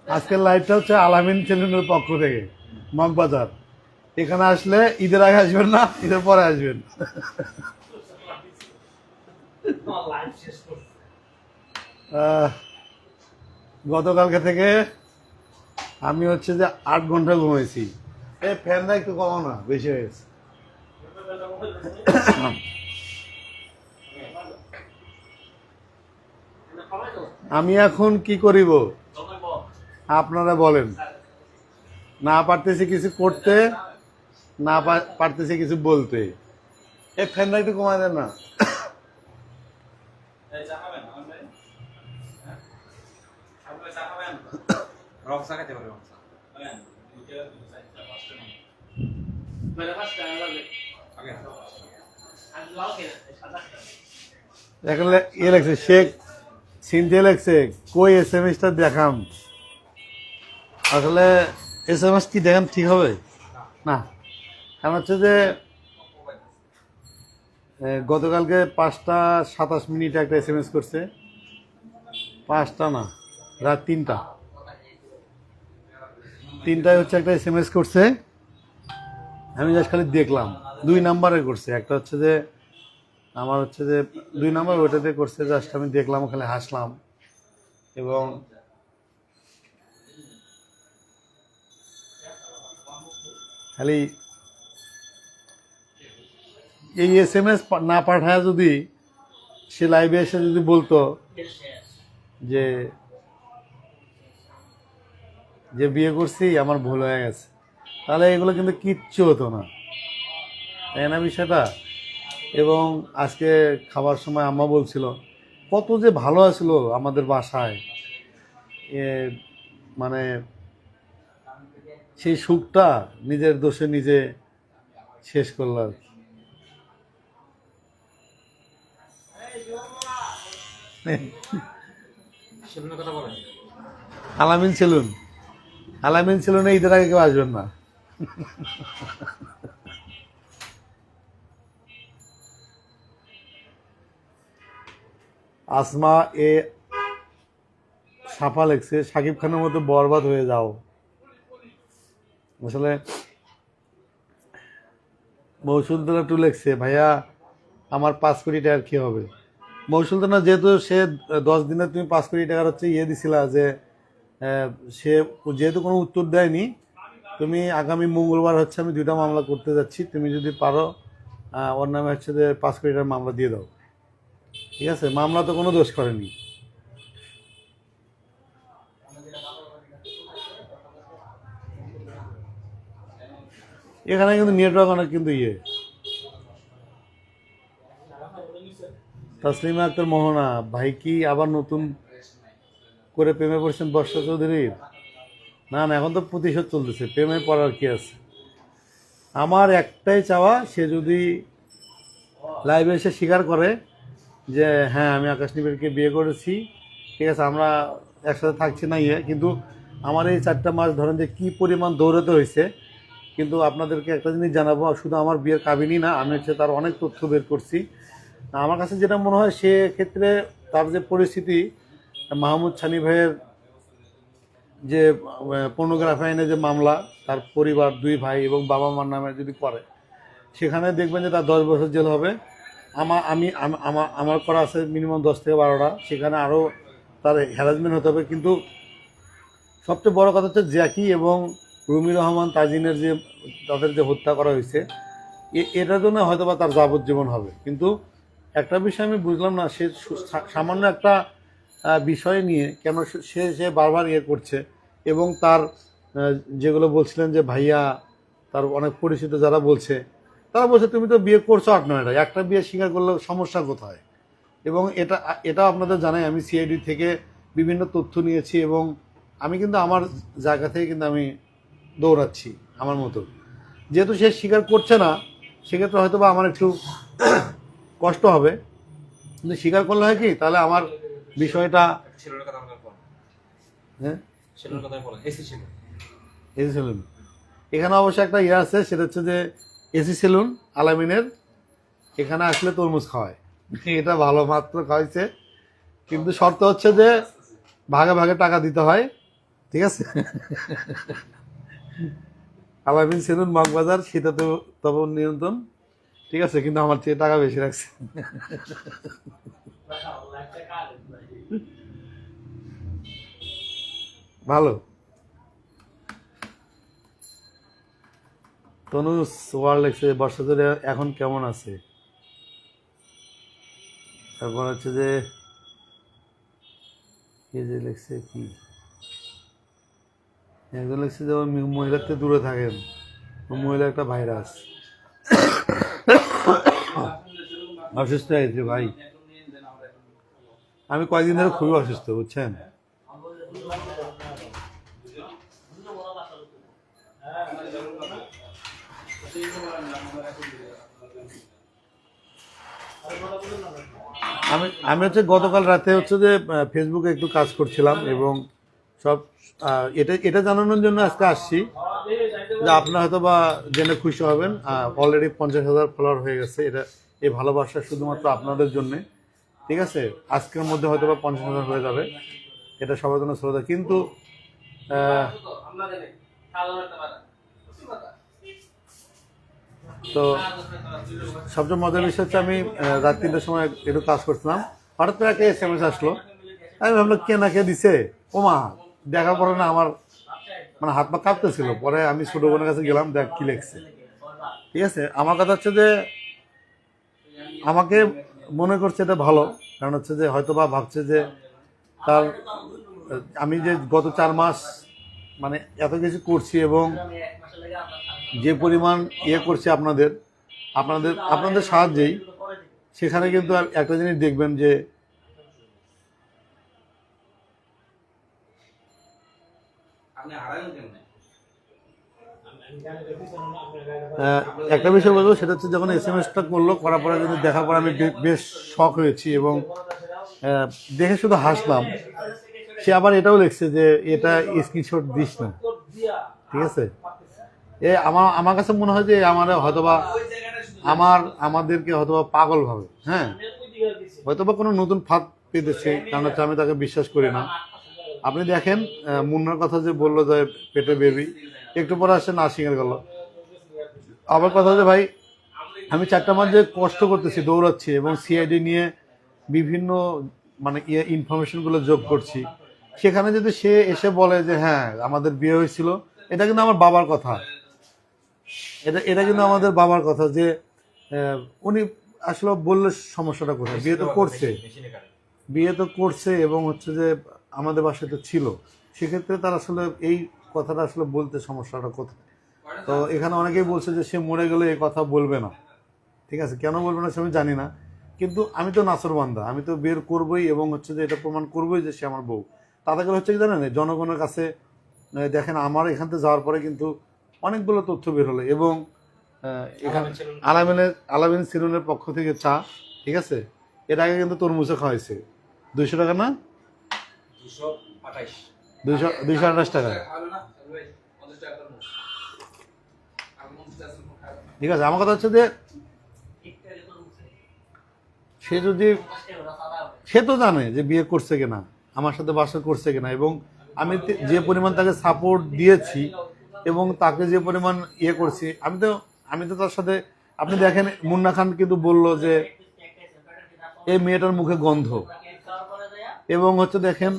আজকের লাইভটা হচ্ছে আলামিন সেলুনের পক্ষ থেকে, মগবাজার। এখানে আসলে ঈদের আগে আসবেন না, ঈদের পরে আসবেন। গতকালকে থেকে আমি হচ্ছে যে 8 ঘন্টা ঘুমাইছি। এই ফ্যানটা একটু কমাও না, বেশি হয়েছে। আমি এখন কি করিব আপনারা বলেন। না পারতেছি কিছু করতে, না পারতেছি কিছু বলতে। এই ফ্যানটা একটু কমাই দেন না। এখানে ইয়ে লাগছে, শেখ সিনথিয়া লাগছে, কই SMS টা দেখাম। আসলে SMS কি দেখান ঠিক হবে না? কারণ হচ্ছে যে গতকালকে 5টা 27 মিনিটে একটা SMS করছে। 5টা না, রাত 3টায় হচ্ছে একটা SMS করছে। আমি জাস্ট খালি দেখলাম 2 নাম্বারে করছে। একটা হচ্ছে যে আমার হচ্ছে যে 2 নাম্বার, ওইটাতে করছে। জাস্ট আমি দেখলাম, খালি হাসলাম। এবং খালি এই SMS না পাঠায় যদি সে লাইভে এসে যদি বলতো যে যে বিয়ে করছি, আমার ভুল হয়ে গেছে, তাহলে এগুলো কিন্তু কিচ্ছু হতো না, তাই না বিষয়টা? এবং আজকে খাবার সময় আম্মা বলছিল কত যে ভালো আসলো আমাদের বাসায়। মানে সেই সুখটা নিজের দোষে নিজে শেষ করলো আর কি। আলামিন সেলুন, আলামিন সেলুনে ঈদের আগে কেউ আসবেন না। আসমা এ সাফা লেগছে, শাকিব খানের মতো বরবাদ হয়ে যাও। আসলে মৌসুলতলা টু লেগছে, ভাইয়া আমার 5 কোটি টাকার কি হবে? মৌসুলতলা যেহেতু সে 10 দিনে তুমি 5 কোটি টাকার হচ্ছে ইয়ে দিছিলা, যে সে যেহেতু কোনো উত্তর দেয়নি, তুমি আগামী মঙ্গলবার হচ্ছে আমি 2টা মামলা করতে যাচ্ছি, তুমি যদি পারো ওর নামে হচ্ছে যে 5 কোটি টাকার মামলা দিয়ে দাও। ঠিক আছে? মামলা তো কোনো দোষ করেনি। এখানে কিন্তু নেটওয়ার্ক অনেক কিন্তু ইয়ে। তাসলিমা আক্তার মোহনা, ভাই কি আবার নতুন করে প্রেমে পড়ছেন বর্ষা চৌধুরীর? না না, এখন তো প্রতিশোধ চলতেছে, প্রেমে পড়ার কি আছে? আমার একটাই চাওয়া, সে যদি লাইভে এসে স্বীকার করে যে হ্যাঁ আমি আকাশ নিবিড়কে বিয়ে করেছি, ঠিক আছে, আমরা একসাথে থাকছি না ইয়ে, কিন্তু আমার এই 4টা মাস ধরেন যে কি পরিমাণ দৌড়াতে হয়েছে। কিন্তু আপনাদেরকে একটা জিনিস জানাবো, শুধু আমার বিয়ের কাবিনী না, আমি হচ্ছে তার অনেক তথ্য বের করছি। আমার কাছে যেটা মনে হয়, সে ক্ষেত্রে তার যে পরিস্থিতি, মাহমুদ ছানি ভাইয়ের যে পর্নোগ্রাফি আইনে যে মামলা, তার পরিবার 2 ভাই এবং বাবা মার নামে যদি করে, সেখানে দেখবেন যে তার 10 বছর জেল হবে। আমার করা আছে মিনিমাম 10 থেকে 12টা, সেখানে আরও তার হ্যারাসমেন্ট হতে হবে। কিন্তু সবচেয়ে বড় কথা হচ্ছে জ্যাকি এবং রুমি রহমান তাজিনের যে তাদের যে হত্যা করা হয়েছে, এটার জন্য হয়তো বা তার যাবজ্জীবন হবে। কিন্তু একটা বিষয় আমি বুঝলাম না, সে সামান্য একটা বিষয় নিয়ে কেন সে বারবার ইয়ে করছে। এবং তার যেগুলো বলছিলেন যে ভাইয়া, তার অনেক পরিচিত যারা বলছে, তারা বলছে তুমি তো বিয়ে করছো 8-9টা, একটা বিয়ে স্বীকার করলে সমস্যা কোথায়? এবং এটা আপনাদের জানাই, আমি সিআইডি থেকে বিভিন্ন তথ্য নিয়েছি এবং আমি কিন্তু আমার জায়গা থেকে কিন্তু আমি দৌড়াচ্ছি আমার মতো। যেহেতু সে স্বীকার করছে না, সেক্ষেত্রে হয়তো বা আমার একটু কষ্ট হবে। কিন্তু স্বীকার করলে হয় কি, তাহলে আমার বিষয়টা হ্যাঁ এসি সেলুন, এখানে অবশ্যই একটা ইয়ে আছে, সেটা হচ্ছে যে এসি সেলুন আলামিনের, এখানে আসলে তরমুজ খাওয়ায়, এটা ভালো মাত্র খাওয়াইছে। কিন্তু শর্ত হচ্ছে যে ভাগে ভাগে টাকা দিতে হয়, ঠিক আছে। আলামিন সেলুন মগবাজার শীতাতপ তপন নিয়ন্ত্রণ, ঠিক আছে, কিন্তু আমার চেয়ে টাকা বেশি রাখছে। ভালো। তনুজ ওয়ার্ল্ড লেখছে বর্ষা ধরে এখন কেমন আছে। তারপর হচ্ছে যে এই যে লেখছে কি, একজন লেখছে যে মহিলার থেকে দূরে থাকেন, মহিলা একটা ভাইরাস। অসুস্থ হয়েছে ভাই, আমি কয়েকদিন ধরে খুবই অসুস্থ, বুঝছেন। আমি হচ্ছে গতকাল রাতে হচ্ছে যে ফেসবুকে একটু কাজ করছিলাম এবং সব এটা এটা জানানোর জন্য আজকে আসছি যে আপনারা হয়তো বা জেনে খুশি হবেন, অলরেডি 50,000 ফলোয়ার হয়ে গেছে। এটা এই ভালোবাসা শুধুমাত্র আপনাদের জন্যে, ঠিক আছে। আজকের মধ্যে হয়তো বা 50,000 হয়ে যাবে, এটা সবার জন্য শ্রদ্ধা। কিন্তু তো সবচেয়ে মজার বিষয় হচ্ছে আমি রাত 3টার সময় একটু কাজ করছিলাম, হঠাৎ করে একটা SMS আসলো। আমি ভাবলাম কে না কে দিছে, ওমা দেখার পরে না আমার মানে হাত পা কাঁপতেছিল। পরে আমি ছোট বোনের কাছে গেলাম, দেখ কি লেখছে, ঠিক আছে। আমার কথা হচ্ছে যে আমাকে মনে করছে এটা ভালো, কারণ হচ্ছে যে হয়তো বা ভাবছে যে তার আমি যে গত 4 মাস মানে এত কিছু করছি এবং যে পরিমাণ করছি আপনাদের আপনাদের আপনাদের সাহায্যেই, সেখানে কিন্তু একটা জিনিস দেখবেন যে একটা বিষয় বলবো, সেটা হচ্ছে যখন SMS-টা করলো, করার পরে কিন্তু দেখার পর আমি বেশ শক হয়েছি এবং দেখে শুধু হাসলাম। সে আবার এটাও লিখছে যে এটা স্ক্রিনশট দিস না, ঠিক আছে। আমার কাছে মনে হয় যে হয়তোবা আমাদেরকে হয়তোবা পাগল ভাবে, হ্যাঁ, হয়তোবা কোনো নতুন ফাঁদ পেতেছে, কারণ হচ্ছে আমি তাকে বিশ্বাস করি না। আপনি দেখেন মুন্নার কথা যে বললো যে পেটে বেবি, একটু পরে আসে না স্বীকার করলো। আবার কথা হচ্ছে ভাই, আমি 4টা মাস যে কষ্ট করতেছি, দৌড়াচ্ছি এবং CID নিয়ে বিভিন্ন মানে ইনফরমেশনগুলো যোগ করছি, সেখানে যদি সে এসে বলে যে হ্যাঁ আমাদের বিয়ে হয়েছিল, এটা কিন্তু আমার বাবার কথা, এটা কিন্তু আমাদের বাবার কথা, যে উনি আসলে বললে সমস্যাটা কোথায়। বিয়ে তো করছে এবং হচ্ছে যে আমাদের বাসায় তো ছিল, সেক্ষেত্রে তার আসলে এই কথাটা আসলে বলতে সমস্যাটা কোথায়। তো এখানে অনেকেই বলছে যে সে মরে গেলে এই কথা বলবে না, ঠিক আছে। কেন বলবে না সে আমি জানি না, কিন্তু আমি তো নাসরবান্দা, আমি তো বের করবই এবং হচ্ছে যে এটা প্রমাণ করবই যে সে আমার বউ। তাতে করে হচ্ছে কি জানেন, জনগণের কাছে দেখেন আমার এখান থেকে যাওয়ার পরে কিন্তু অনেকগুলো তথ্য বের হলো এবং এখানে আলামিন সেলুনের পক্ষ থেকে চা, ঠিক আছে। এর আগে কিন্তু তরমুজে খাওয়াইছে 200 টাকা না, 228 টাকা, ঠিক আছে। আমার কথা হচ্ছে যে সে তো জানে যে বিয়ে করছে কিনা, আমার সাথে বাসা করছে কিনা, এবং আমি যে পরিমাণ তাকে সাপোর্ট দিয়েছি এবং তাকে যে পরিমাণ করছি, আমি তো তার সাথে, আপনি দেখেন মুন্না খান কিন্তু বলল যে এই মেয়েটার মুখে গন্ধ, এবং হচ্ছে দেখেন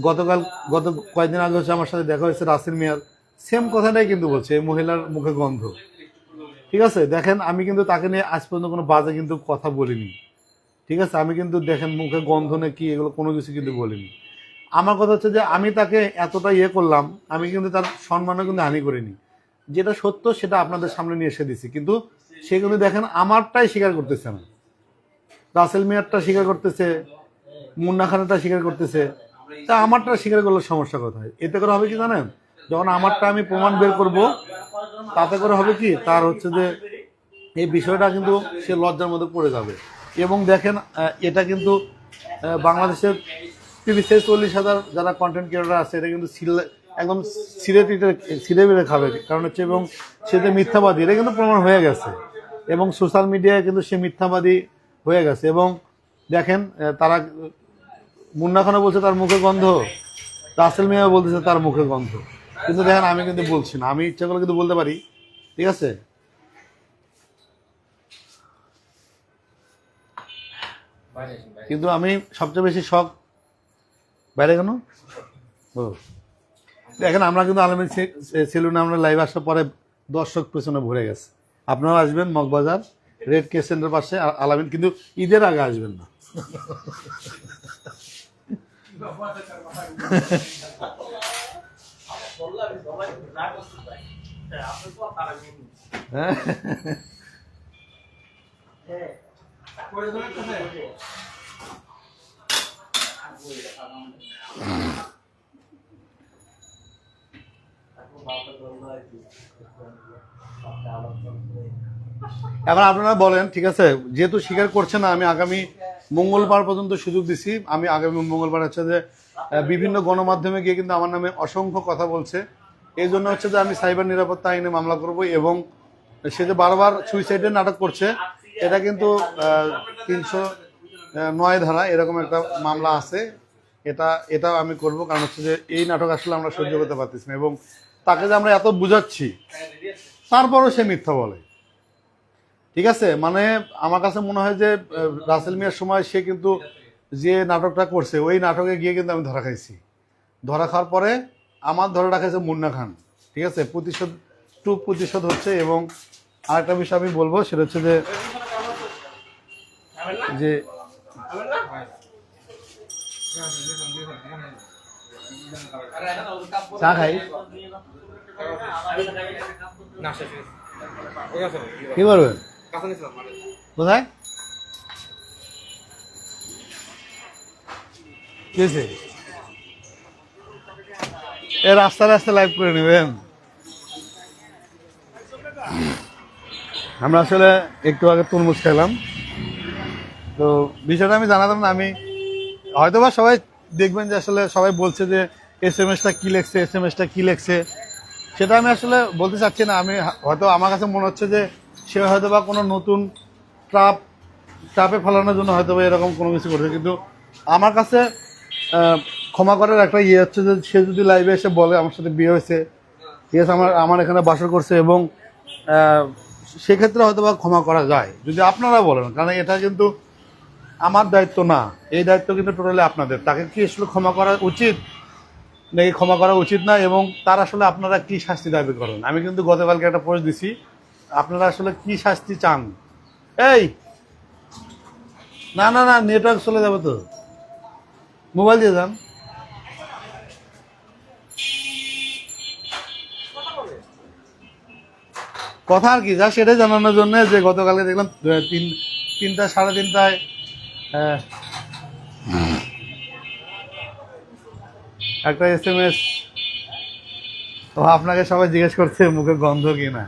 গত কয়েকদিন আগে হচ্ছে আমার সাথে দেখা হয়েছে রাসেল মিয়ার, সেম কথাটাই কিন্তু বলছে এই মহিলার মুখে গন্ধ, ঠিক আছে। দেখেন আমি কিন্তু তাকে নিয়ে আজ পর্যন্ত কোনো বাজে কিন্তু কথা বলিনি, ঠিক আছে। আমি কিন্তু দেখেন মুখে গন্ধ নাকি এগুলো কোনো কিছু কিন্তু বলিনি। আমার কথা হচ্ছে যে আমি তাকে এতটা করলাম, আমি কিন্তু তার সম্মানও কিন্তু হানি করিনি, যেটা সত্য সেটা আপনাদের সামনে নিয়ে এসে দিছি, কিন্তু সে কিন্তু দেখেন আমারটাই স্বীকার করতেছে না, রাসেল মিয়ারটা স্বীকার করতেছে, মুন্না খানেরটা স্বীকার করতেছে, তা আমারটা স্বীকার করলে সমস্যা কোথায়। এতে করে হবে কি জানেন, যখন আমারটা আমি প্রমাণ বের করব, তাতে করে হবে কি তার হচ্ছে যে এই বিষয়টা কিন্তু সে লজ্জার মধ্যে পড়ে যাবে। এবং দেখেন এটা কিন্তু বাংলাদেশের 30-40,000 যারা কন্টেন্ট ক্রিয়েটর আছে, এটা কিন্তু একদম ছিঁড়ে বেড়ে খাবে, কারণ হচ্ছে এবং সে যে মিথ্যাবাদী এটা কিন্তু প্রমাণ হয়ে গেছে, এবং সোশ্যাল মিডিয়ায় কিন্তু সে মিথ্যাবাদী হয়ে গেছে। এবং দেখেন তারা মুন্না খানও বলছে তার মুখে গন্ধ, রাসেল মিয়া বলতেছে তার মুখে গন্ধ, কিন্তু দেখেন আমি কিন্তু বলছি না, আমি ইচ্ছা করলে কিন্তু বলতে পারি, ঠিক আছে। কিন্তু আমি সবচেয়ে বেশি শখ বাইরে কেন ও দেখেন, আমরা কিন্তু আলামিন সেলুনে আমরা লাইভ আসার পরে দর্শক পেছনে ভরে গেছে। আপনারা আসবেন মগবাজার রেড কে সেন্টার পাশে আলামিন, কিন্তু ঈদের আগে আসবেন না। এখন আপনারা বলেন, ঠিক আছে, যেহেতু স্বীকার করছে না, আমি আগামী মঙ্গলবার পর্যন্ত সুযোগ দিছি। আমি আগামী মঙ্গলবার হচ্ছে যে বিভিন্ন গণমাধ্যমে গিয়ে কিন্তু আমার নামে অসংখ্য কথা বলছে, এই জন্য হচ্ছে যে আমি সাইবার নিরাপত্তা আইনে মামলা করব, এবং সে যে বারবার সুইসাইডের নাটক করছে, এটা কিন্তু 309 ধারা এরকম একটা মামলা আছে, এটা আমি করব। কারণ হচ্ছে যে এই নাটক আসলে আমরা সহ্য করতে পারতেছি না, এবং তাকে যে আমরা এত বুঝাচ্ছি তারপরও সে মিথ্যা বলে, ঠিক আছে। মানে আমার কাছে মনে হয় যে রাসেল মিয়ার সময় সে কিন্তু যে নাটকটা করছে, ওই নাটকে গিয়ে কিন্তু আমি ধরা খাইছি। ধরা খাওয়ার পরে আমার ধরে রাখাইছে মুন্না খান, ঠিক আছে। প্রতিশোধ হচ্ছে। এবং আরেকটা বিষয় আমি বলবো, সেটা হচ্ছে যে চা খাই, কি করবেন কোথায় কি হয়েছে? এ রাস্তায় রাস্তায় লাইভ করে নেবেন। আমরা আসলে একটু আগে তরমুজ খেলাম, তো বিষয়টা আমি জানাতাম না। আমি হয়তোবা সবাই দেখবেন যে আসলে সবাই বলছে যে SMS-টা কি লেখছে, SMS-টা কি লেখছে, সেটা আমি আসলে বলতে চাচ্ছি না। আমি হয়তো আমার কাছে মনে হচ্ছে যে সে হয়তোবা কোনো নতুন ট্রাপে ফেলানোর জন্য হয়তোবা এরকম কোনো কিছু করছে, কিন্তু আমার কাছে ক্ষমা করার একটা ইয়ে হচ্ছে যে সে যদি লাইভে এসে বলে আমার সাথে বিয়ে হয়েছে, ঠিক আছে, আমার এখানে বাসর করছে, এবং সেক্ষেত্রে হয়তোবা ক্ষমা করা যায় যদি আপনারা বলেন। কারণ এটা কিন্তু আমার দায়িত্ব না, এই দায়িত্ব কিন্তু টোটালি আপনাদের। তাকে কি আসলে ক্ষমা করা উচিত নাকি ক্ষমা করা উচিত না, এবং তার আসলে আপনারা কি শাস্তি দাবি করেন। আমি কিন্তু গতকালকে একটা পোস্ট দিছি, আপনারা আসলে কি শাস্তি চান। এই না না না, নেটওয়ার্ক চলে যাবে তো, মোবাইল দিয়ে যান। কথা আর কি, যা সেটাই জানানোর জন্য যে গতকালকে দেখলাম 3টা 3:30টায় একটা SMS, ও আপনাকে সবাই জিজ্ঞেস করছে মুখে গন্ধ কিনা।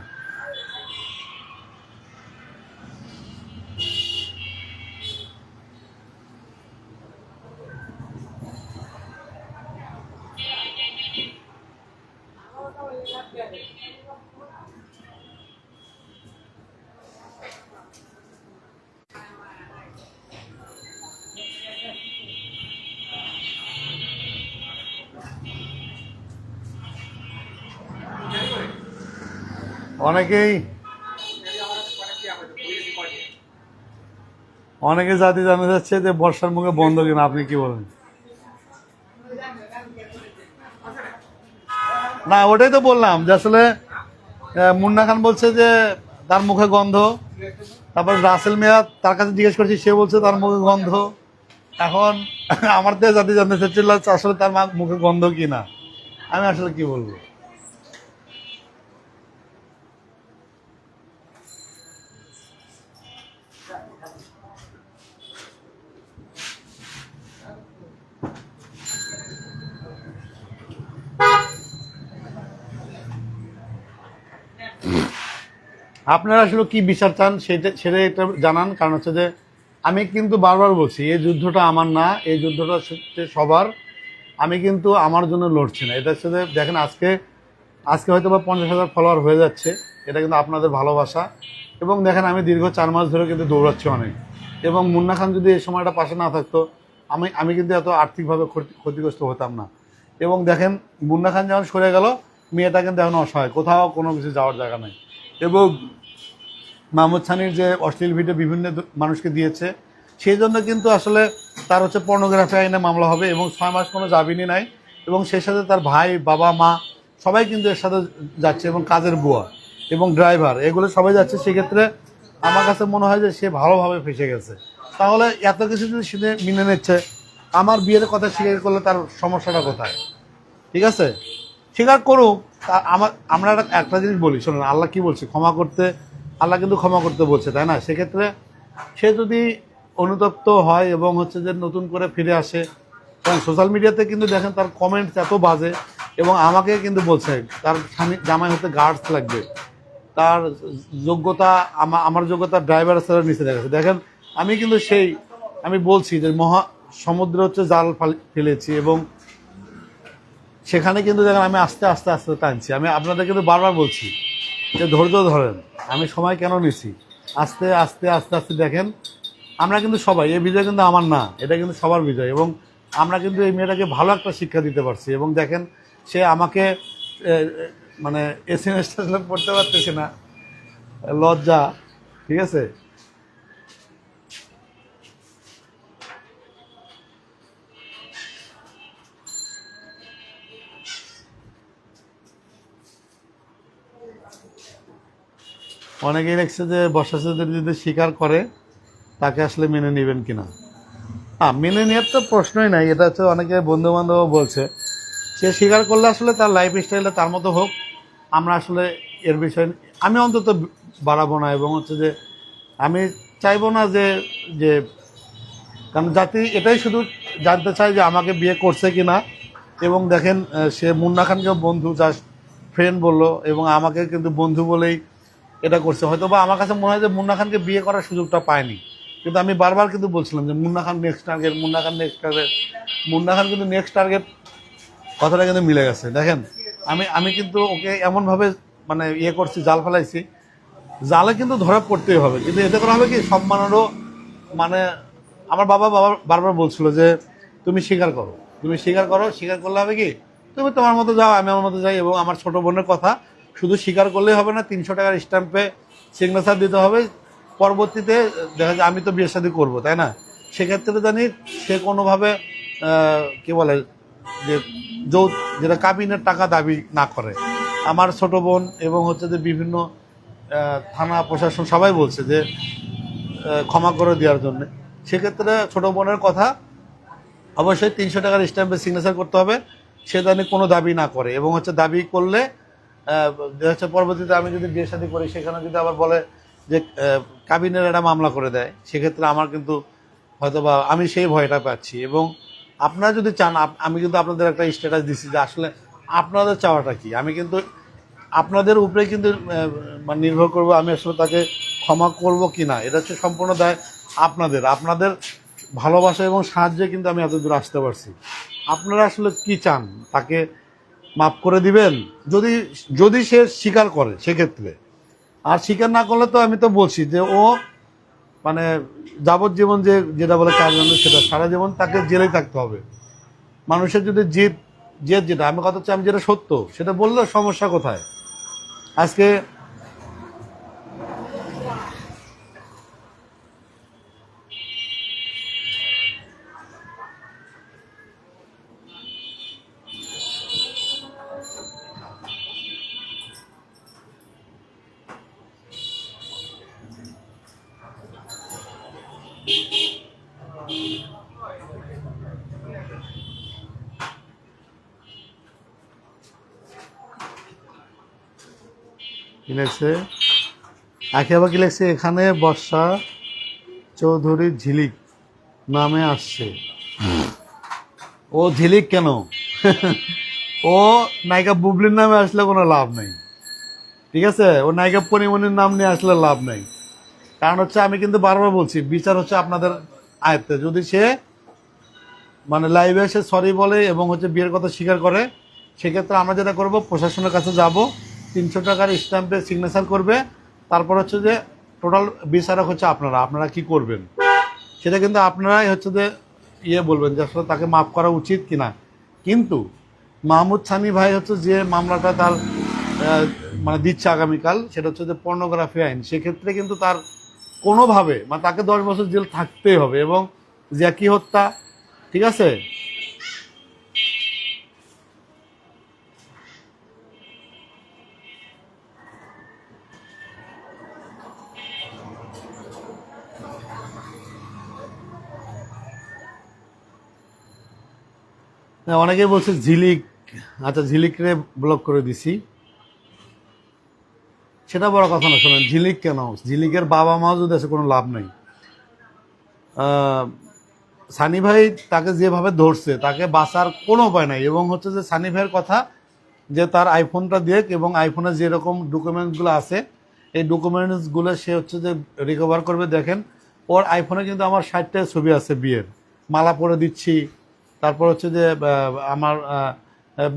অনেকে জাতি জানা যাচ্ছে যে বর্ষার মুখে বন্ধ কিনা, আপনি কি বলেন? না, ওটাই তো বললাম যে আসলে মুন্না খান বলছে যে তার মুখে গন্ধ, তারপর রাসেল মিয়া তার কাছে জিজ্ঞেস করছি, সে বলছে তার মুখে গন্ধ। এখন আমার তো জাতি জানতে চাচ্ছিল আসলে তার মুখে গন্ধ কিনা, আমি আসলে কি বলবো। আপনারা আসলে কি বিচার চান সেটাই একটা জানান। কারণ হচ্ছে যে আমি কিন্তু বারবার বলছি, এই যুদ্ধটা আমার না, এই যুদ্ধটা হচ্ছে সবার। আমি কিন্তু আমার জন্য লড়ছি না। এটা হচ্ছে যে দেখেন, আজকে হয়তো বা 50,000 ফলোয়ার হয়ে যাচ্ছে, এটা কিন্তু আপনাদের ভালোবাসা। এবং দেখেন আমি দীর্ঘ 4 মাস ধরে কিন্তু দৌড়াচ্ছি অনেক, এবং মুন্না খান যদি এই সময়টা পাশে না থাকতো, আমি আমি কিন্তু এত আর্থিকভাবে ক্ষতিগ্রস্ত হতাম না। এবং দেখেন মুন্না খান যখন সরে গেল, মেয়েটা কিন্তু এখন অসহায়, কোথাও কোনো কিছু যাওয়ার জায়গা নেই। এবং মাহমুদ সানির যে অশ্লীল ভিডিও বিভিন্ন মানুষকে দিয়েছে, সেই জন্য কিন্তু আসলে তার হচ্ছে পর্নোগ্রাফি আইনে মামলা হবে এবং 6 মাস কোনো জামিনই নাই। এবং সেই সাথে তার ভাই, বাবা, মা সবাই কিন্তু এর সাথে যাচ্ছে, এবং কাজের বুয়া এবং ড্রাইভার এগুলো সবাই যাচ্ছে। সেক্ষেত্রে আমার কাছে মনে হয় যে সে ভালোভাবে ফেসে গেছে। তাহলে এত কিছু যদি সে মেনে নিচ্ছে, আমার বিয়ের কথা স্বীকার করলে তার সমস্যাটা কোথায়? ঠিক আছে, স্বীকার করুক। আমরা একটা জিনিস বলি, শোনেন, আল্লাহ কি বলছে? ক্ষমা করতে। আল্লাহ কিন্তু ক্ষমা করতে বলছে, তাই না? সেক্ষেত্রে সে যদি অনুতপ্ত হয় এবং হচ্ছে যে নতুন করে ফিরে আসে, কারণ সোশ্যাল মিডিয়াতে কিন্তু দেখেন তার কমেন্টস এত বাজে। এবং আমাকে কিন্তু বলছে তার স্বামী জামাই হতে গার্ডস লাগবে, তার যোগ্যতা আমার যোগ্যতা ড্রাইভার স্যারের নিচে রেখেছে। দেখেন আমি কিন্তু আমি বলছি যে সমুদ্র হচ্ছে জাল ফেলেছি, এবং সেখানে কিন্তু দেখেন আমি আস্তে আস্তে আস্তে টানছি। আমি আপনাদের কিন্তু বারবার বলছি যে ধৈর্য ধরেন। আমি সময় কেন নিছি? আস্তে আস্তে আস্তে আস্তে দেখেন আমরা কিন্তু সবাই, এই বিজয় কিন্তু আমার না, এটা কিন্তু সবার বিজয়। এবং আমরা কিন্তু এই মেয়েটাকে ভালো একটা শিক্ষা দিতে পারছি। এবং দেখেন সে আমাকে মানে এসএমএসটা পড়তে পারতেছে না, লজ্জা। ঠিক আছে, অনেকেই দেখছে যে বর্ষা চৌধুরী যদি স্বীকার করে তাকে আসলে মেনে নেবেন কিনা। হ্যাঁ, মেনে নেওয়ার তো প্রশ্নই নাই। এটা হচ্ছে অনেকে বন্ধু বান্ধব বলছে, সে স্বীকার করলে আসলে তার লাইফ স্টাইলটা তার মতো হোক। আমরা আসলে এর বিষয়ে আমি অন্তত বাড়াবো না। এবং হচ্ছে যে আমি চাইবো না যে যে কারণ জাতি এটাই শুধু জানতে চায় যে আমাকে বিয়ে করছে কি না। এবং দেখেন সে মুন্না খানকে বন্ধু, জাস্ট ফ্রেন্ড বললো, এবং আমাকে কিন্তু বন্ধু বলেই এটা করছে। হয়তো বা আমার কাছে মনে হয় যে মুন্না খানকে বিয়ে করার সুযোগটা পায়নি। কিন্তু আমি বারবার কিন্তু বলছিলাম যে মুন্না খান নেক্সট টার্গেট, মুন্না খান নেক্সট টার্গেট। মুন্না খান কিন্তু নেক্সট টার্গেট কথাটা কিন্তু মিলে গেছে। দেখেন আমি কিন্তু ওকে এমনভাবে মানে করছি, জাল ফেলাইছি, জালে কিন্তু ধরা পড়তেই হবে। কিন্তু এতে করা হবে কি, সম্মানেরও মানে আমার বাবা বারবার বলছিল যে তুমি স্বীকার করো, তুমি স্বীকার করো। স্বীকার করলে হবে কি, তুমি তোমার মতো যাও, আমি আমার মতো যাই। এবং আমার ছোট বোনের কথা শুধু স্বীকার করলেই হবে না, 300 টাকার স্ট্যাম্পে সিগনেচার দিতে হবে। পরবর্তীতে দেখা যায় আমি তো বিয়ে শাদী করবো, তাই না? সেক্ষেত্রে জানি সে কোনোভাবে কি বলে যে যেটা কাবিনের টাকা দাবি না করে। আমার ছোট বোন এবং হচ্ছে যে বিভিন্ন থানা প্রশাসন সবাই বলছে যে ক্ষমা করে দেওয়ার জন্য। সেক্ষেত্রে ছোট বোনের কথা অবশ্যই 300 টাকার স্ট্যাম্পে সিগনেচার করতে হবে, সে জানি কোনো দাবি না করে। এবং হচ্ছে দাবি করলে হচ্ছে পরবর্তীতে আমি যদি বিয়ে শাদী করি, সেখানে যদি আবার বলে যে কাবিনের একটা মামলা করে দেয়, সেক্ষেত্রে আমার কিন্তু হয়তোবা আমি সেই ভয়টা পাচ্ছি। এবং আপনারা যদি চান, আমি কিন্তু আপনাদের একটা স্ট্যাটাস দিচ্ছি যে আসলে আপনাদের চাওয়াটা কি। আমি কিন্তু আপনাদের উপরে কিন্তু মানে নির্ভর করবো আমি আসলে তাকে ক্ষমা করব কি না। এটা হচ্ছে সম্পূর্ণ দায় আপনাদের ভালোবাসা এবং সাহায্যে কিন্তু আমি এত দূর আসতে পারছি। আপনারা আসলে কি চান? তাকে মাফ করে দিবেন যদি যদি সে স্বীকার করে সেক্ষেত্রে। আর স্বীকার না করলে তো আমি তো বলছি যে ও মানে যাবজ্জীবন যেটা বলে কারাদণ্ড, সেটা সারা জীবন তাকে জেলেই থাকতে হবে। মানুষের যদি জেদ যেটা আমি কথা হচ্ছে, আমি যেটা সত্য সেটা বললে সমস্যা কোথায়? আজকে কি লেগছে, আখি আবার কি লেগছে, এখানে বর্ষা চৌধুরী ঝিলিক নামে আসছে। ও ঝিলিক কেন? ও নায়িকা বুবলির নামে আসলে কোনো লাভ নেই। ঠিক আছে, ও নায়িকা পরিমণির নাম নিয়ে আসলে লাভ নেই। কারণ হচ্ছে আমি কিন্তু বারবার বলছি, বিচার হচ্ছে আপনাদের আয়ত্তে। যদি সে মানে লাইভে এসে সরি বলে এবং হচ্ছে বিয়ের কথা স্বীকার করে, সেক্ষেত্রে আমরা যেটা করব, প্রশাসনের কাছে যাব, 300 টাকার স্ট্যাম্পে সিগনেচার করবে। তারপর হচ্ছে যে টোটাল বিচারক হচ্ছে আপনারা কি করবেন সেটা কিন্তু আপনারাই হচ্ছে যে বলবেন যে আসলে তাকে মাফ করা উচিত কিনা। কিন্তু মাহমুদ সানি ভাই হচ্ছে যে মামলাটা তার মানে দিচ্ছে আগামীকাল, সেটা হচ্ছে যে পর্নোগ্রাফি আইন। সেক্ষেত্রে কিন্তু তার কোনোভাবে মানে তাকে 10 বছর জেল থাকতেই হবে। এবং জ্যাকি হত্যা, ঠিক আছে, অনেকেই বলছে ঝিলিক, আচ্ছা ঝিলিকরে ব্লক করে দিছি, সেটা বড় কথা না। শোনেন, ঝিলিক কেন, ঝিলিকের বাবা মাও যদি আছে কোনো লাভ নেই। সানি ভাই তাকে যেভাবে ধরছে তাকে বাঁচার কোনো উপায় নাই। এবং হচ্ছে যে সানি ভাইয়ের কথা যে তার আইফোনটা দেখ, এবং আইফোনে যেরকম ডকুমেন্টসগুলো আছে এই ডকুমেন্টসগুলো সে হচ্ছে যে রিকভার করবে। দেখেন ওর আইফোনে কিন্তু আমার 60টা ছবি আছে বিয়ের, মালা পরে দিচ্ছি, তারপর হচ্ছে যে আমার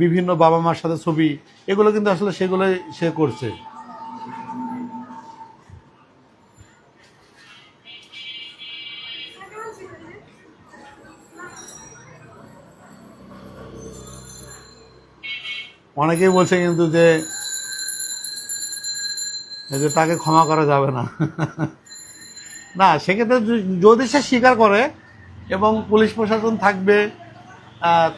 বিভিন্ন বাবা মার সাথে ছবি, এগুলো কিন্তু আসলে সেগুলোই সে করছে। অনেকেই বলছে কিন্তু যে এই যে তাকে ক্ষমা করা যাবে না। না, সেক্ষেত্রে যদি সে স্বীকার করে এবং পুলিশ প্রশাসন থাকবে,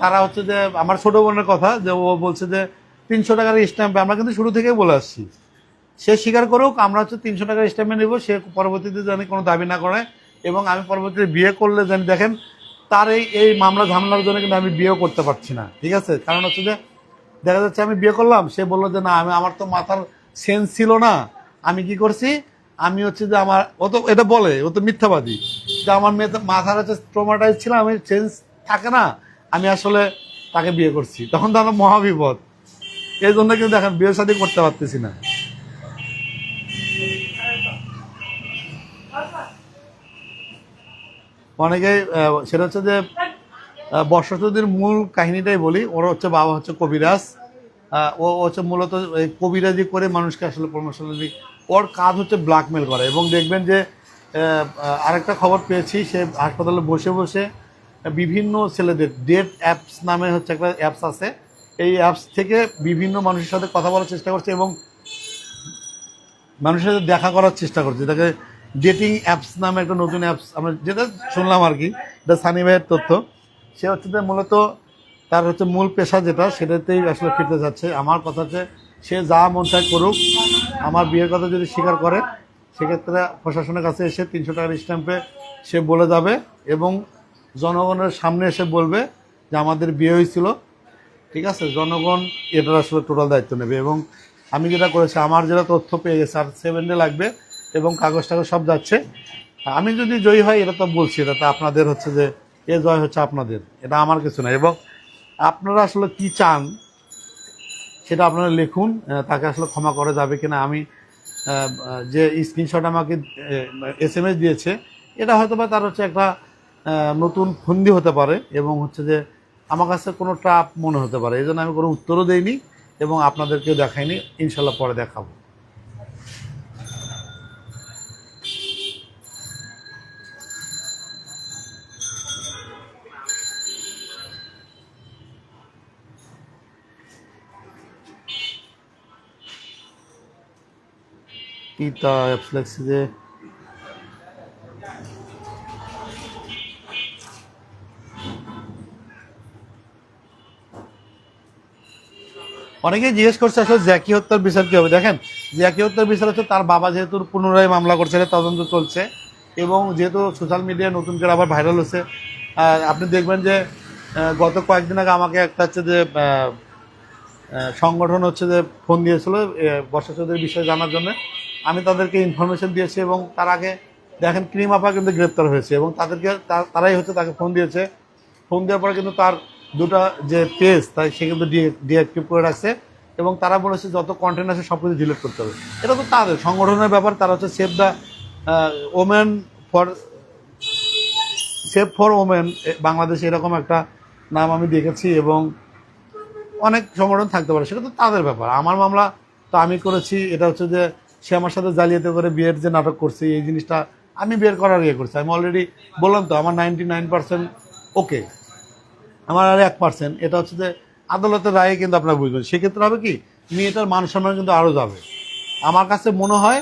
তারা হচ্ছে যে আমার ছোট বোনের কথা যে ও বলছে যে 300 টাকার স্ট্যাম্পে, আমরা কিন্তু শুরু থেকেই বলে আসছি সে স্বীকার করুক, আমরা হচ্ছে 300 টাকার স্ট্যাম্পে নেব, সে পরবর্তীতে জানি কোনো দাবি না করে। এবং আমি পরবর্তীতে বিয়ে করলে জানি, দেখেন তার এই মামলা ঝামেলার জন্য কিন্তু আমি বিয়েও করতে পারছি না, ঠিক আছে। কারণ হচ্ছে যে দেখা যাচ্ছে আমি বিয়ে করলাম, সে বললো যে না আমার তো মাথার সেন্স ছিল না, আমি কি করছি, আমি হচ্ছে যে আমার, ও তো এটা বলে, ও তো মিথ্যাবাদী, যে আমার মেয়ে মাথার হচ্ছে ট্রমাটাইজ ছিল, আমি সেন্স থাকে না, আমি আসলে তাকে বিয়ে করছি। তখন তো আমার মহাবিপদ। এই জন্য কিন্তু দেখেন বিয়ে শাদী করতে পারতেছি না। অনেকেই সেটা হচ্ছে যে বর্ষচৌধুরীর মূল কাহিনীটাই বলি। ওর হচ্ছে বাবা হচ্ছে কবিরাজ, ও হচ্ছে মূলত এই কবিরাজি করে মানুষকে আসলে প্রমোশনালি, ওর কাজ হচ্ছে ব্ল্যাকমেল করা। এবং দেখবেন যে আরেকটা খবর পেয়েছি, সে হাসপাতালে বসে বসে বিভিন্ন ছেলেদের ডেট অ্যাপস নামে হচ্ছে একটা অ্যাপস আছে, এই অ্যাপস থেকে বিভিন্ন মানুষের সাথে কথা বলার চেষ্টা করছে এবং মানুষের সাথে দেখা করার চেষ্টা করছে। তাকে ডেটিং অ্যাপস নামে একটা নতুন অ্যাপস আমরা যেটা শুনলাম আর কি, এটা সানি ভাইয়ের তথ্য। সে হচ্ছে যে মূলত তার হচ্ছে মূল পেশা যেটা, সেটাতেই আসলে ফিরতে যাচ্ছে। আমার কথা হচ্ছে সে যা মন চায় করুক, আমার বিয়ের কথা যদি স্বীকার করে সেক্ষেত্রে প্রশাসনের কাছে এসে 300 টাকার স্ট্যাম্পে সে বলে যাবে এবং জনগণের সামনে এসে বলবে যে আমাদের বিয়ে হয়েছিল, ঠিক আছে। জনগণ এটার আসলে টোটাল দায়িত্ব নেবে। এবং আমি যেটা করেছি, আমার যেটা তথ্য পেয়ে গেছে, আর 7 ডে লাগবে এবং কাগজ টাগজ সব যাচ্ছে। আমি যদি জয়ী হয় এটা তো বলছি, এটা তো আপনাদের হচ্ছে যে জয় হচ্ছে আপনাদের, এটা আমার কিছু না। এবং আপনারা আসলে কি চান সেটা আপনারা লিখুন, তাকে আসলে ক্ষমা করা যাবে কিনা। আমি যে স্ক্রিনশট আমাকে SMS দিয়েছে, এটা হয়তো বা তার হচ্ছে একটা নতুন ফন্দি হতে পারে এবং হচ্ছে যে আমার কাছে কোনো ট্রাপ মনে হতে পারে। এই জন্য আমি কোনো উত্তরও দেইনি এবং আপনাদেরকেও দেখাইনি। ইনশাল্লাহ পরে দেখাবো। পিতা অ্যাপস লেখছে যে অনেকেই জিজ্ঞেস করছে আসলে জ্যাকি হত্যার বিচার কি হবে। দেখেন, জ্যাকি হত্যার বিচার হচ্ছে তার বাবা যেহেতু পুনরায় মামলা করছে, তদন্ত চলছে এবং যেহেতু সোশ্যাল মিডিয়ায় নতুন করে আবার ভাইরাল হচ্ছে। আপনি দেখবেন যে গত কয়েকদিন আগে আমাকে একটা হচ্ছে যে সংগঠন হচ্ছে যে ফোন দিয়েছিল বর্ষা চৌধুরীর বিষয়ে জানার জন্য। আমি তাদেরকে ইনফরমেশন দিয়েছি এবং তার আগে দেখেন ক্রিম আপা কিন্তু গ্রেপ্তার হয়েছে এবং তাদেরকে তারাই হচ্ছে তাকে ফোন দিয়েছে। ফোন দেওয়ার পরে কিন্তু তার দুটো যে পেজ তাই সে কিন্তু ডিঅ্যাক্টিভ করে রাখছে এবং তারা বলেছে যত কন্টেন্ট আছে সব কিছু ডিলিট করতে হবে। এটা তো তাদের সংগঠনের ব্যাপার। তারা হচ্ছে save the women for save for women Bangladesh, এরকম একটা নাম আমি দেখেছি এবং অনেক সংগঠন থাকতে পারে, সেটা তো তাদের ব্যাপার। আমার মামলা তো আমি করেছি, এটা হচ্ছে যে সে আমার সাথে জালিয়াতি করে বিয়ের যে নাটক করছে এই জিনিসটা আমি বের করার ইয়ে করছি। আমি অলরেডি বললাম তো আমার 99% ওকে, আমার আর 1%, এটা হচ্ছে যে আদালতের রায়ে কিন্তু আপনারা বুঝবেন। সেক্ষেত্রে হবে কি, মেয়েটার মান সম্মান কিন্তু আরও যাবে। আমার কাছে মনে হয়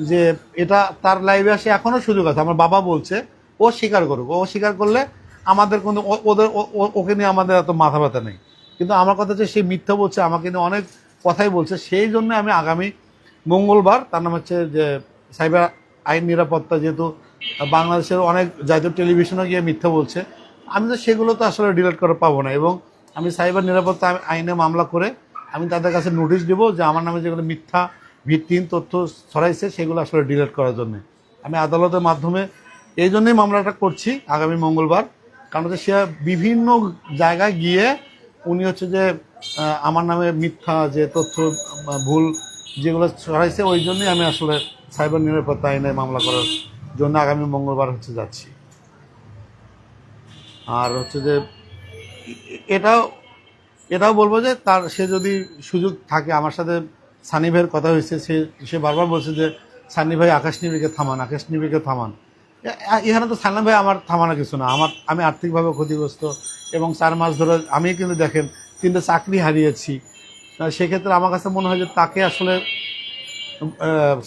যে এটা তার লাইভে আসে এখনও সুযোগ আছে। আমার বাবা বলছে ও স্বীকার করুক, ও স্বীকার করলে আমাদের কোনো ওদের ওকে নিয়ে আমাদের এত মাথা ব্যথা নেই। কিন্তু আমার কথা হচ্ছে সে মিথ্যা বলছে, আমাকে নিয়ে অনেক কথাই বলছে। সেই জন্য আমি আগামী মঙ্গলবার, তার নাম হচ্ছে যে সাইবার আইন নিরাপত্তা, যেহেতু বাংলাদেশের অনেক জাতীয় টেলিভিশনে গিয়ে মিথ্যা বলছে, আমি তো সেগুলো তো আসলে ডিলিট করে পাবো না। এবং আমি সাইবার নিরাপত্তা আইনে মামলা করে আমি তাদের কাছে নোটিশ দেবো যে আমার নামে যেগুলো মিথ্যা ভিত্তিহীন তথ্য ছড়াইছে সেগুলো আসলে ডিলিট করার জন্য। আমি আদালতের মাধ্যমে এই জন্যই মামলাটা করছি আগামী মঙ্গলবার। কারণ হচ্ছে সে বিভিন্ন জায়গায় গিয়ে উনি হচ্ছে যে আমার নামে মিথ্যা যে তথ্য ভুল যেগুলো ছড়াইছে, ওই জন্যই আমি আসলে সাইবার নিরাপত্তা আইনে মামলা করার জন্য আগামী মঙ্গলবার হচ্ছে যাচ্ছি। আর হচ্ছে যে এটাও এটাও বলবো যে সে যদি সুযোগ থাকে, আমার সাথে সানি ভাইয়ের কথা হয়েছে, সে বারবার বলছে যে সানি ভাই আকাশ নিবিকে থামান, আকাশ নিবিকে থামান। এখানে তো সানি ভাই আমার থামানো কিছু না। আমি আর্থিকভাবে ক্ষতিগ্রস্ত এবং 4 মাস ধরে আমি কিন্তু দেখেন 3টে চাকরি হারিয়েছি। সেক্ষেত্রে আমার কাছে মনে হয় যে তাকে আসলে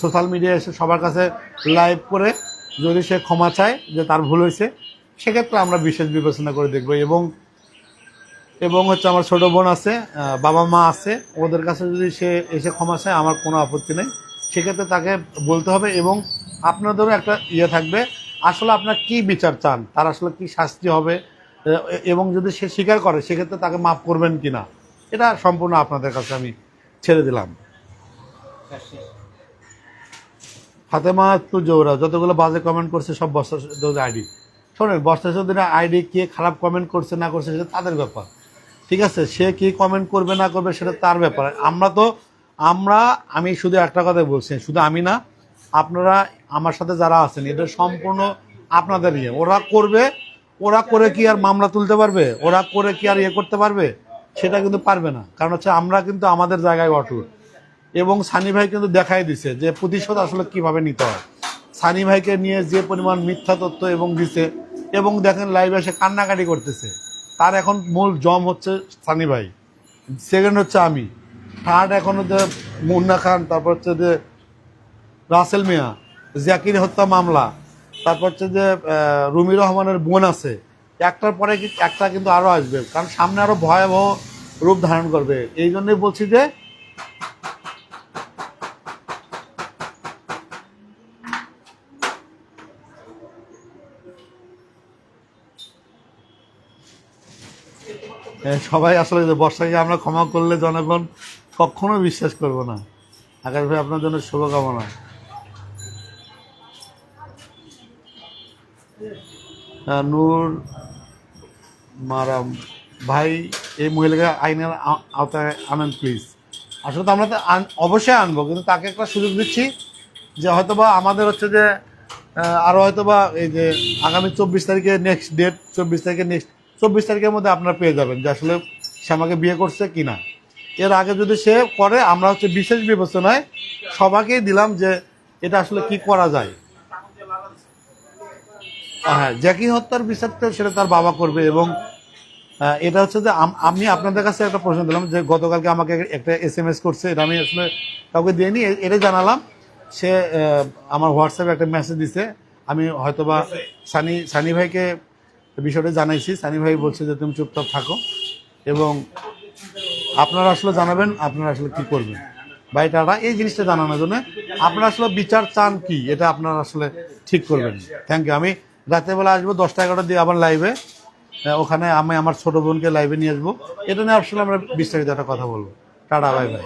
সোশ্যাল মিডিয়ায় এসে সবার কাছে লাইভ করে যদি সে ক্ষমা চায় যে তার ভুল হয়েছে, সেক্ষেত্রে আমরা বিশেষ বিবেচনা করে দেখব। এবং হচ্ছে আমার ছোটো বোন আছে, বাবা মা আছে, ওদের কাছে যদি সে এসে ক্ষমা চায় আমার কোনো আপত্তি নেই। সেক্ষেত্রে তাকে বলতে হবে এবং আপনাদেরও একটা থাকবে, আসলে আপনার কি বিচার চান, তার আসলে কি শাস্তি হবে, এবং যদি সে স্বীকার করে সেক্ষেত্রে তাকে মাফ করবেন কি না, এটা সম্পূর্ণ আপনাদের কাছে আমি ছেড়ে দিলাম। ফাতেমা তো জোহরা যতগুলো বাজে কমেন্ট করছে সব বস্তা আইডি। শোনেন, বস্তা চৌধুরীর আইডি কে খারাপ কমেন্ট করছে না করছে সেটা তাদের ব্যাপার, ঠিক আছে? সে কি কমেন্ট করবে না করবে সেটা তার ব্যাপার। আমি শুধু একটা কথাই বলছি, শুধু আমি না, আপনারা আমার সাথে যারা আছেন এটা সম্পূর্ণ আপনাদের ইয়ে। ওরা করে কি আর মামলা তুলতে পারবে? ওরা করে কি আর করতে পারবে? সেটা কিন্তু পারবে না। কারণ হচ্ছে আমরা কিন্তু আমাদের জায়গায় অটুট। এবং সানি ভাই কিন্তু দেখাই দিছে যে প্রতিশোধ আসলে কিভাবে নিতে হয়। সানি ভাইকে নিয়ে যে পরিমাণ মিথ্যা তথ্য এবং দিছে, এবং দেখেন লাইভে এসে কান্নাকাটি করতেছে। তার এখন মূল জম হচ্ছে সানি ভাই, সেকেন্ড হচ্ছে আমি, থার্ড এখন হচ্ছে মুন্না খান, তারপর হচ্ছে যে রাসেল মিয়া, জাকির হত্যা মামলা, তারপর হচ্ছে যে রুমি রহমানের বোন আছে, একটার পরে একটা কিন্তু আরও আসবে, কারণ সামনে আরও ভয়াবহ রূপ ধারণ করবে। এই জন্যই বলছি যে সবাই আসলে বর্ষাকে আমরা ক্ষমা করলে জনগণ কখনো বিশ্বাস করবো না। আকাশ ভাই আপনার জন্য শুভকামনা। নূর মারাম ভাই, এই মহিলাকে আইনের আওতায় আনেন প্লিজ। আসলে তো আমরা তো অবশ্যই আনবো, কিন্তু তাকে একটা সুযোগ দিচ্ছি যে হয়তোবা আমাদের হচ্ছে যে আরও হয়তোবা এই যে আগামী 24 তারিখে নেক্সট ডেট, 24 তারিখের মধ্যে আপনারা পেয়ে যাবেন যে আসলে সে আমাকে বিয়ে করছে কি না। এর আগে যদি সে করে, আমরা হচ্ছে বিশেষ বিবেচনায় সবাইকেই দিলাম যে এটা আসলে কি করা যায়। হ্যাঁ, জ্যাকি হত্যার বিচারটা সেটা তার বাবা করবে। এবং এটা হচ্ছে যে আমি আপনাদের কাছে একটা প্রশ্ন দিলাম যে গতকালকে আমাকে একটা SMS করছে, এটা আমি আসলে কাউকে দিইনি, এটা জানালাম। সে আমার হোয়াটসঅ্যাপে একটা মেসেজ দিছে, আমি হয়তোবা সানি ভাইকে বিষয়টা জানাইছি। সানি ভাই বলছে যে তুমি চুপচাপ থাকো, এবং আপনারা আসলে জানাবেন আপনারা আসলে কি করবেন। ভাই টাটা, এই জিনিসটা জানানোর জন্য আপনারা আসলে বিচার চান কি, এটা আপনারা আসলে ঠিক করবেন। Thank you. আমি রাতেরবেলা আসবো 10টা-11টা দিয়ে আবার লাইভে, ওখানে আমি আমার ছোট বোনকে লাইভে নিয়ে আসবো। এটা নিয়ে আসলে আমরা বিস্তারিত একটা কথা বলবো। Tata, bye bye.